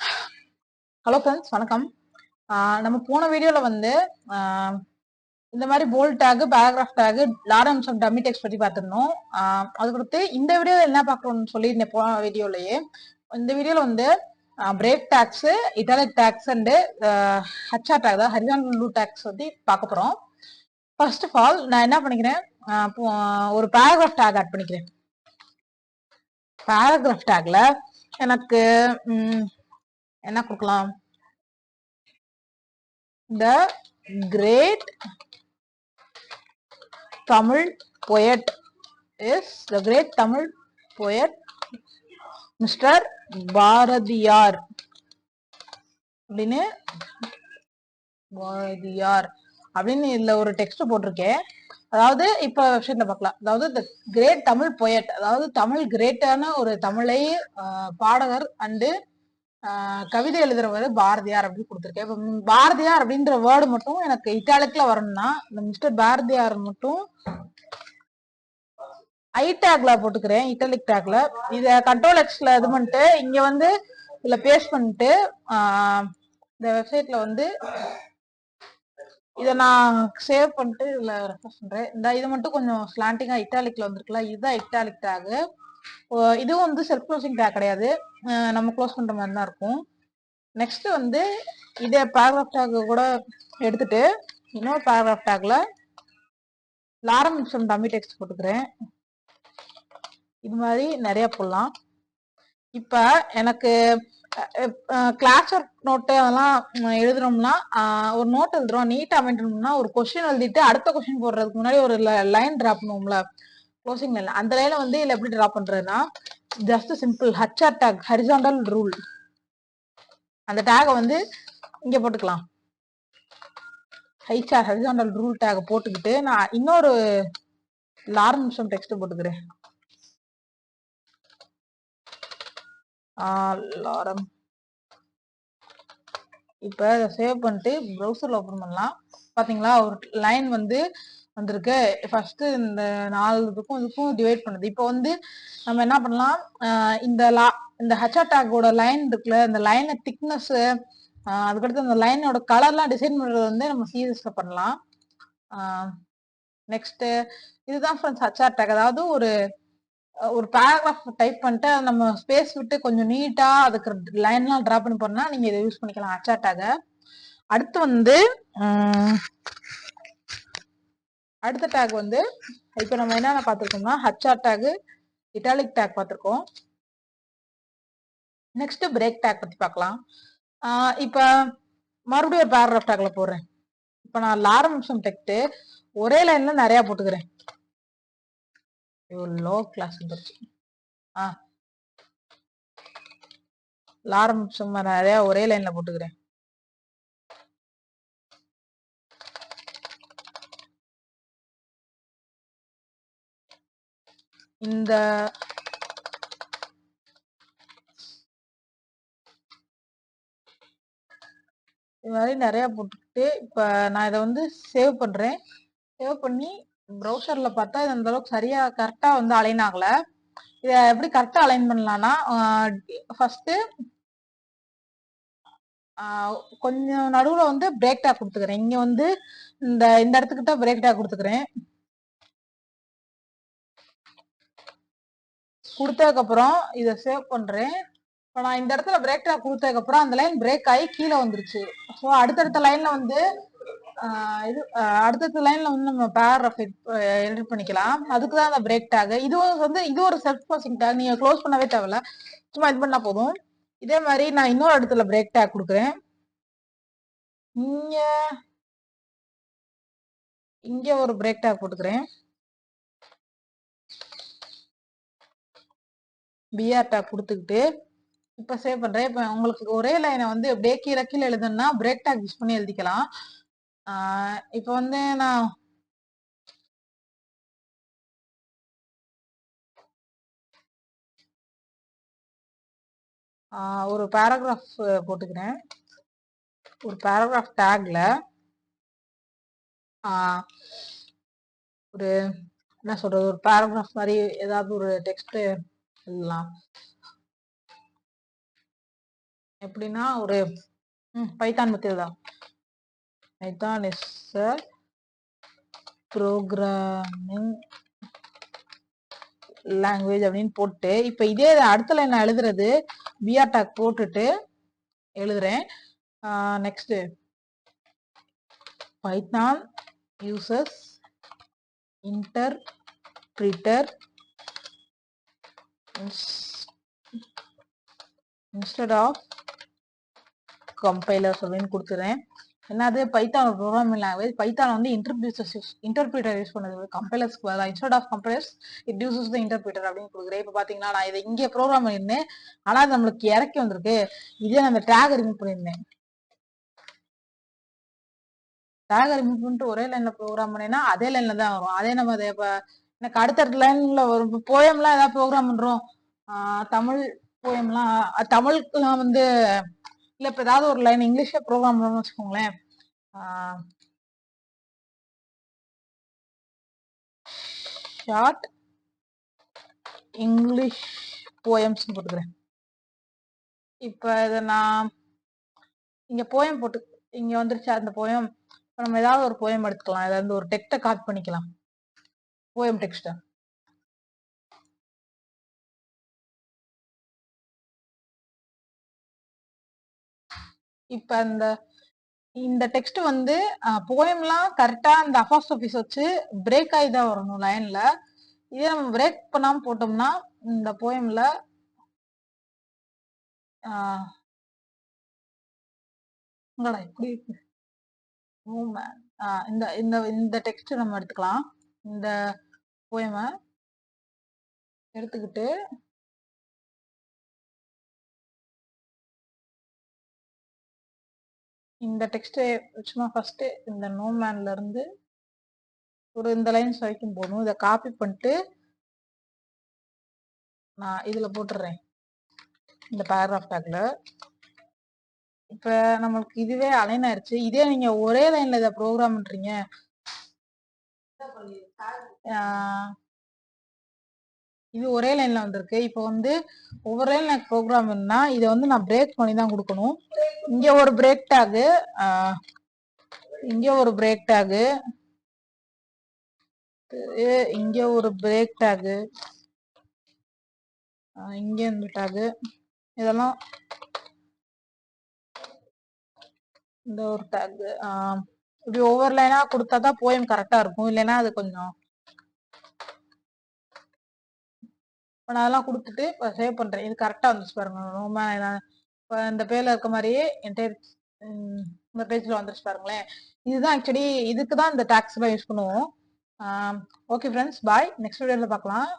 Hello friends, வணக்கம். நம்ம போன வீடியோல வந்து இந்த மாதிரி bold tag, paragraph tag, Lawrence of dummy text பத்தி பார்த்துருந்தோம். அது கொடுத்து இந்த வீடியோல என்ன பார்க்கணும்னு சொல்லியிருந்தேன் போன வீடியோலயே. இந்த வீடியோல வந்து break tags, italic tags and HR tag, அதாவது ஹரிசாண்டல் ரூட் டேக்ஸ் பத்தி பார்க்க போறோம். ஃபர்ஸ்ட் ஆஃப் ஆல் நான் என்ன பண்ணிக்கிறேன், ஒரு பேராகிராஃப் டேக் ஆட் பண்ணிக்கிறேன். பேராகிராஃப் டேக்ல எனக்கு என்ன கொடுக்கலாம்? The great Tamil poet is the great Tamil poet Mr. Bharathiyar அப்படின்னு இதுல ஒரு டெக்ஸ்ட் போட்டிருக்கேன். அதாவது இப்ப வெப்சைட்ல பார்க்கலாம். அதாவது த கிரேட் தமிழ் பொயட், அதாவது தமிழ் கிரேட்டான ஒரு தமிழை பாடகர் அண்டு கவிதை எழுதுறவர் பாரதியார் அப்படின்னு கொடுத்துருக்கேன். இப்ப பாரதியார் அப்படின்ற வேர்டு மட்டும் எனக்கு இட்டாலிக்ல வரணும்னா இந்த மிஸ்டர் பாரதியார் மட்டும் ஐ டேக்ல போட்டுக்கிறேன், இட்டாலிக் டேக்ல. இத கண்ட்ரோல் எக்ஸ்ல இது பண்ணிட்டு இங்க வந்து இதுல பேஸ்ட் பண்ணிட்டு இந்த வெப்சைட்ல வந்து இதை நான் சேவ் பண்ணிட்டு இதுல ரெஃபர் பண்றேன். இந்த இது மட்டும் கொஞ்சம் ஸ்லாண்டிங்கா இட்டாலிக்ல வந்திருக்குல்ல, இதுதான் இட்டாலிக் டேக். இதுவும் வந்து செல்ஃப் க்ளோசிங் டேக் கிடையாது, நம்ம க்ளோஸ் பண்ற மாதிரி தான் இருக்கும். நெக்ஸ்ட் வந்து இதே பேராகிராஃப் டேக் கூட எடுத்துட்டு இன்னொரு பேராகிராஃப் டேக்ல லாரன்ஸ் ஆஃப் டம்மி டெக்ஸ்ட் போட்டுக்கிறேன். இது மாதிரி நிறைய போடலாம். இப்ப எனக்கு கிளாஸ் ஒர்க் நோட்டு அதெல்லாம் எழுதுறோம்னா, ஒரு நோட் எழுதுறோம், நீட்டா மெயின்டைன் ஒரு கொஸ்டின் எழுதிட்டு அடுத்த கொஸ்டின் போடுறதுக்கு முன்னாடி ஒரு லைன் டிரா பண்ணுவோம்ல, க்ளோசிங் லைன். அந்த லைனை வந்து இதுல எப்படி டிரா பண்றதுன்னா, just simple HR take, horizontal rule. அந்த டேகை வந்து இங்க போட்டுக்கலாம். ஹைச்ஆர் ஹரிசாண்டல் ரூல் டேக் போட்டுக்கிட்டு நான் இன்னொரு லாரன்ஸ் டெக்ஸ்ட் போட்டுக்கிறேன். லாரம். இப்ப சேவ் பண்ணிட்டு ப்ரௌசர்ல ஓபன் பண்ணலாம். பாத்தீங்களா, ஒரு லைன் வந்து வந்திருக்கு. ஃபர்ஸ்ட் இந்த 4 இதுக்கும் டிவைட் பண்ணுது. இப்போ வந்து நம்ம என்ன பண்ணலாம், இந்த ஹச்ஆர் டேக்கோட லைன் இருக்குல்ல, இந்த லைன் திக்னஸ், அதுக்கடுத்து அந்த லைனோட கலர்லாம் டிசைன் பண்றது வந்து நம்ம சிஎஸ்ல பண்ணலாம். நெக்ஸ்ட் இதுதான் ஃப்ரெண்ட்ஸ் ஹச்ஆர் டேக். அதாவது ஒரு பேராகிராஃப் டைப் பண்ணிட்டு நம்ம ஸ்பேஸ் விட்டு கொஞ்சம் நீட்டா அதுக்கு லைன்லாம் டிரா பண்ணி போறோம்னா நீங்க இதை யூஸ் பண்ணிக்கலாம் ஹச்ஆர் டேக. அடுத்து வந்து அடுத்த டேக் வந்து இப்ப நம்ம என்னென்ன பார்த்திருக்கோம்னா ஹச்ஆர் டேக், இட்டாலிக் டேக் பார்த்திருக்கோம். நெக்ஸ்ட் பிரேக் டேக் பத்தி பார்க்கலாம். இப்ப மறுபடியும் ஒரு பேராகிராஃப் டேக்ல போடுறேன். இப்ப நான் லாரன்ஸ் டெக்ஸ்ட் ஒரே லைன்ல நிறைய போட்டுக்கிறேன். லோ கிளாஸ் லாரன்ஸ் நிறைய ஒரே லைன்ல போட்டுக்கிறேன். இந்த இது மாதிரி நிறைய போட்டுக்கிட்டு இப்ப நான் இதை வந்து சேவ் பண்றேன். சேவ் பண்ணி ப்ரௌசர்ல பார்த்தா இது அந்த அளவுக்கு சரியா கரெக்டா வந்து அலைன் ஆகல. இதை எப்படி கரெக்டா அலைன் பண்ணலாம்னா, ஃபர்ஸ்ட் கொஞ்சம் நடுவுல வந்து பிரேக் டேக் கொடுத்துக்கிறேன். இங்க வந்து இந்த இடத்துக்கிட்ட பிரேக் டேக் கொடுத்துக்கிறேன். கொடுத்ததுக்கு அப்புறம் இதை சேவ் பண்றேன். இப்போ நான் இந்த இடத்துல பிரேக் டேக் கொடுத்ததுக்கு அப்புறம் அந்த லைன் பிரேக் ஆகி கீழே வந்துருச்சு. ஸோ அடுத்தடுத்த லைன்ல வந்து அடுத்தடுத்த லைன்ல வந்து நம்ம பேராகிராஃப் எடிட் பண்ணிக்கலாம். அதுக்கு தான் அந்த பிரேக் டேக். இது ஒரு செல்ஃப் க்ளோசிங் டேக். நீங்க க்ளோஸ் பண்ணவே தேவையில்ல, சும்மா இது பண்ணா போதும். இதே மாதிரி நான் இன்னொரு இடத்துல பிரேக் டேக் கொடுக்குறேன். இங்க ஒரு பிரேக் டேக் போட்டுக்கிறேன். பிஆர் டேக் கொடுத்துக்கிட்டு இப்ப சேவ் பண்றேன். இப்ப உங்களுக்கு ஒரே லைனை வந்து அப்படியே கீழே கீழே எழுதுனா பிரேக் டேக் யூஸ் பண்ணி எழுதிக்கலாம். இப்ப வந்து நான் ஒரு பேராகிராஃப் போட்டுக்கிறேன். ஒரு பேராகிராஃப் டேக்ல ஒரு என்ன சொல்றது, ஒரு பேராகிராஃப் மாதிரி ஏதாவது ஒரு டெக்ஸ்ட் எழுதலாம். எப்படின்னா ஒரு பைத்தான் மெத்தட் தான். பைத்தான் இஸ் ப்ரோக்ராமிங் லாங்குவேஜ் அப்படின்னு போட்டு இப்ப இதே அடுத்த லைன் நான் எழுதுறது பிஆர் டாக் போட்டுட்டு எழுதுறேன். Next Python uses interpreter instead of compilers அப்படின்னு கொடுத்துறேன். என்னது பைத்தான் ஒரு ப்ரோக்ராமிங் லாங்குவேஜ். பைத்தான் வந்து இன்டர்பிரிட்டர் யூஸ் பண்ணுது. கம்பைலர்ஸ்க்கு பதிலாக instead of compilers it uses the interpreter அப்படின்னு கொடுக்குறேன். இப்போ பார்த்தீங்கன்னா நான் இதை இங்கே ப்ரோக்ராம் பண்ணியிருந்தேன், ஆனால் அது நம்மளுக்கு இறக்கி வந்திருக்கு. இதே நான் அந்த டேக் ரிமூவ் பண்ணியிருந்தேன். டேக் ரிமூவ் பண்ணிட்டு ஒரே லைன்ல ப்ரோக்ராம் பண்ணேன்னா அதே லைன்ல தான் வரும். அதே நம்ம அதை இப்போ எனக்கு அடுத்தடுத்த லைன்ல வரும். போயம்லாம் ஏதாவது ப்ரோக்ராம் பண்றோம், தமிழ் போயம்லாம் தமிழுக்குலாம் வந்து இல்ல இப்ப ஏதாவது ஒரு லைன் இங்கிலீஷ்ல ப்ரோக்ராம் பண்ணணும்னு வச்சுக்கோங்களேன். ஷார்ட் இங்கிலீஷ் போயம்ஸ் போட்டுக்கிறேன். இப்ப இதை நான் இங்க போயம் போட்டு இங்க வந்துருச்சு அந்த போயம். நம்ம ஏதாவது ஒரு போயம் எடுத்துக்கலாம், ஏதாவது ஒரு டெக்ஸ்ட காப்பி பண்ணிக்கலாம், போயம் டெக்ஸ்ட. இப்ப இந்த டெக்ஸ்ட் வந்து போயம்லாம் கரெக்டா இந்த அபாஸ்ட்ரோபிஸ் வச்சு பிரேக் ஆகி தான் வரணும் லைன்ல. இதே நம்ம பிரேக் பண்ணாம போட்டோம்னா இந்த போயம்ல இப்படி இருக்கு. இந்த இந்த இந்த டெக்ஸ்ட் நம்ம எடுத்துக்கலாம். இந்த போயம எடுத்துக்கிட்டு இந்த டெக்ஸ்ட் சும்மா ஃபர்ஸ்ட் இந்த நோமேன்ல இருந்து ஒரு இந்த லைன்ஸ் வரைக்கும் போகணும். இதை காப்பி பண்ணிட்டு நான் இதுல போட்டுடுறேன், இந்த பேராகிராஃப் டேக்ல. இப்ப நம்மளுக்கு இதுவே அலைன் ஆயிடுச்சு. இதே நீங்க ஒரே லைன்ல இதை ப்ரோக்ராம் பண்றீங்க, இது ஒரே லைன்ல வந்திருக்கு. இப்போ வந்து ஒவ்வொரு லைன் எனக்கு ப்ரோக்ராம் வேணும்னா இதை வந்து நான் பிரேக் பண்ணி தான் கொடுக்கணும். இங்க ஒரு பிரேக் டேகு, இங்க ஒரு பிரேக் டேகு, இங்க ஒரு பிரேக் டேகு, இங்க இந்த டேகு, இதெல்லாம் இந்த ஒரு டேக். இப்படி ஒவ்வொரு லைனா கொடுத்தாதான் போயம் கரெக்டா இருக்கும். இல்லைன்னா அது கொஞ்சம் நான் அதெல்லாம் கொடுத்துட்டு இப்போ சேவ் பண்றேன். இது கரெக்டா வந்துச்சு பாருங்க. ரொம்ப இப்போ இந்த பேர்ல இருக்க மாதிரியே என்டையர் இந்த பேஜ்ல வந்துருச்சு பாருங்களேன். இதுதான் ஆக்சுவலி இதுக்கு தான் இந்த டேக்ஸ் எல்லாம் யூஸ் பண்ணுவோம். ஓகே ஃப்ரெண்ட்ஸ், பாய். நெக்ஸ்ட் வீடியோல பார்க்கலாம்.